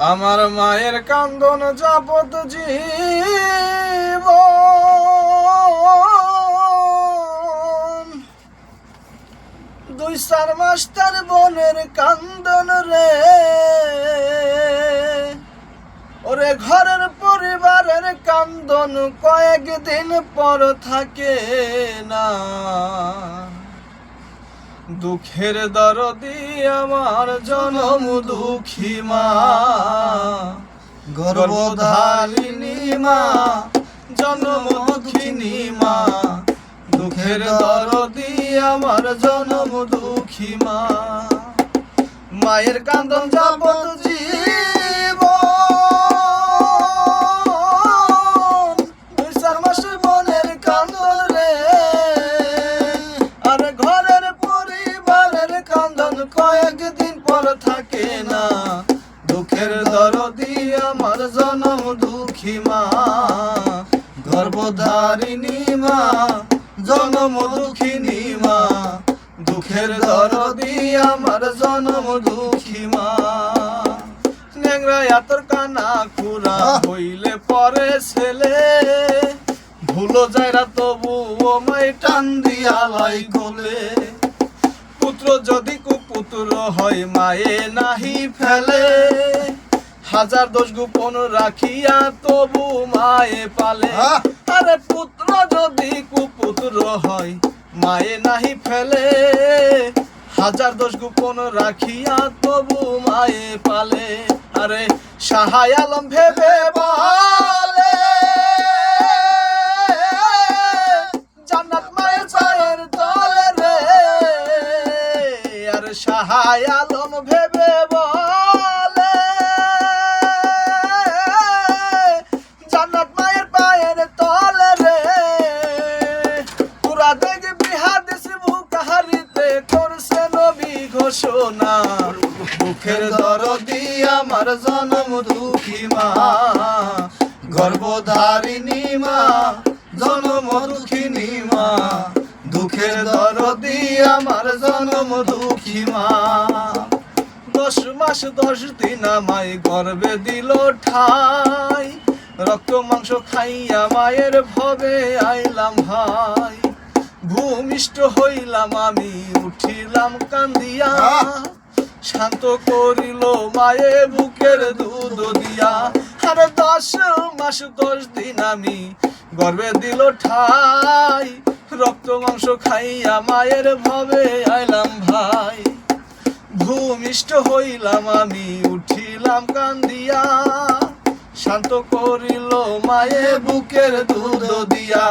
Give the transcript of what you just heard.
আমার মায়ের কান্দন যাবত জীব, দুই চার মাস তার বোনের কান্দন রে। ওরে ঘরের পরিবারের কান্দন কয়েকদিন পর থাকে না। দুঃখের দরদি আমার জনম দুঃখী মা, গর্ভধারিণী মা, জনম দুঃখিনী মা। দুঃখের দরদি আমার জনম দুঃখী মা। মায়ের কান্দন যাবত জীব, দুই চার মাসের বোনের কান্দন রে। আর ঘরের পরিবারের কান্দন কয়েকদিন পর থাকে না। দুঃখের দরদি আমার জনম দুঃখী মা, গর্ভধারিণী মা, জনম দুঃখিনী মা। দুঃখের দরদি আমার জনম দুঃখী মা। ন্যাংরা আতর কানা খুরা হইলে পরে ছেলে, ভুলো যায়রা তবু ও মাই টান দিয়া লাই কোলে। পুত্র যদি কুপুত্র হয় মায়ে নাহি ফেলে, হাজার দোষ গোপন রাখিয়া তবু মায়ে পালে। আরে পুত্র যদি কুপুত্র হয় মায়ে নাহি ফেলে, হাজার দোষ গোপন রাখিয়া তবু মায়ে পালে। আরে শাহাই আলম ভেবে বলে, জান্নাত মায়ের পায়ের তলে রে। আর শাহাই আলম ভেবে বলে, জান্নাত মায়ের পায়ের তলে রে। তোরা দেখবি হাদিস বুখারীতে করছে নবী ঘোষণা। দুঃখের দরদি আমার জনম দুঃখী মা, গর্ভধারিণী মা, জনম দুঃখিনী মা। দুঃখের দরদি আমার জনম দুঃখী মা। 10 মাস 10 দিন আমায় গর্ভে দিল ঠাই, রক্ত মাংস খাইয়া মায়ের ভবে আইলাম হাই। ভূমিষ্ঠ হইলাম আমি উঠিলাম কান্দিয়া, শান্ত করিল মায়ে বুকের দুধ দিয়া। আরে 10 মাস 10 দিন আমি গর্ভে দিল ঠাই, রক্ত মাংস খাইয়া মায়ের ভবে আইলাম ভাই। ভূমিষ্ঠ হইলাম আমি উঠিলাম কান্দিয়া, শান্ত করিল মায়ে বুকের দুধ দিয়া।